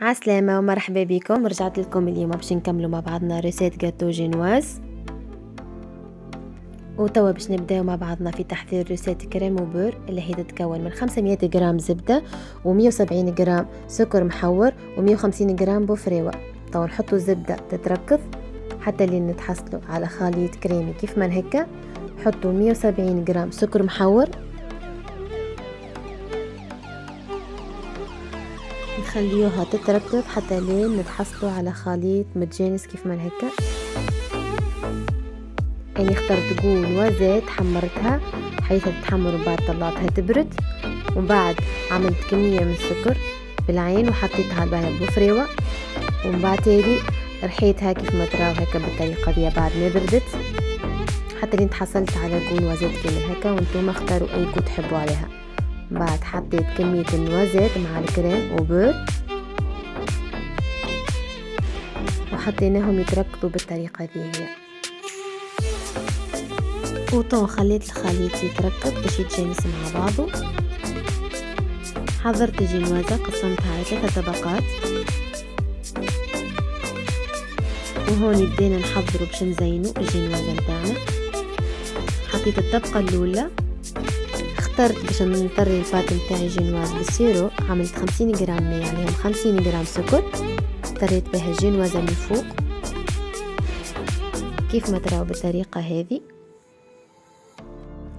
عسلامة ومرحبا بكم. رجعت لكم اليوم باش نكملوا مع بعضنا ريسيت جاتو جينواز، وتوا باش نبداو مع بعضنا في تحضير ريسيت كريم وبور اللي هي تتكون من 500 جرام زبدة و170 جرام سكر محور و150 جرام بوفريوة. توا نحطوا الزبدة تتركض حتى لين نتحصلوا على خليط كريمي كيف ما هكا. حطوا 170 جرام سكر محور، نخليوها تتركض حتى لين نتحصلوا على خليط متجانس كيف ما هكا. يعني اخترت قول وزيت حمرتها حيث تتحمر وبعد طلعتها تبرد، وبعد عملت كمية من السكر بالعين وحطيتها على بفريوة، ومن بعد تالي رحيتها كيف ما تراو هكا بالطريقة دي بعد ما بردت حتى لين تحصلت على قول وزيت كامل هكا. وانتم اختاروا اي قول تحبوا عليها. بعد حطيت كمية النوازيت مع الكريم وبور وحطيناهم يتركضوا بالطريقة دي هي. وطون خليت الخليط يتركض باش يتجانس مع بعضه. حضرت الجينوازة قسمتها على 3 طبقات، وهون بدينا نحضروا باش نزينوا الجينوازة متاعنا. حطيت الطبقة الأولى، اخترت باش نطري البات متاعي جينواز بالسيرو، عملت 50 جرام ماء عليهم 50 جرام سكر، طريت بها الجينوازة من فوق كيف ما تراو بالطريقة هذه.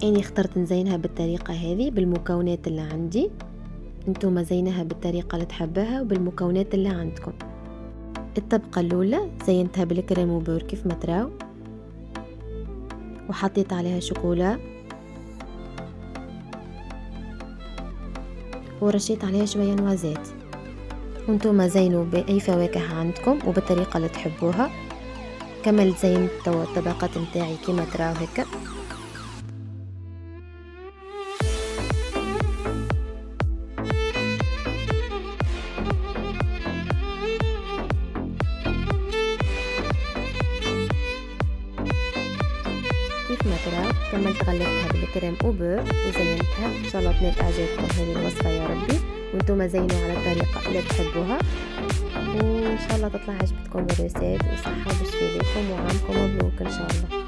اني اخترت نزينها بالطريقة هذه بالمكونات اللي عندي، انتم زينها بالطريقة اللي تحبها وبالمكونات اللي عندكم. الطبقة الاولى زينتها بالكريم وبور كيف ما تراو، وحطيت عليها شوكولا ورشيت عليها شوية نوازات. وانتم زينوا بأي فواكه عندكم وبالطريقة اللي تحبوها. كملت زينت توا الطبقات متاعي كيما تراو هكا. كيف ما تراو كملت غلفتها بالكريم وبور وزينتها. ان شاء الله تنال اعجابكم هذه الوصفه يا ربي، وانتم زينوا على الطريقه اللي تحبوها، وان شاء الله تطلع عجبتكم الريسيت. وصحه وبشفي لكم وعامكم مبروك ان شاء الله.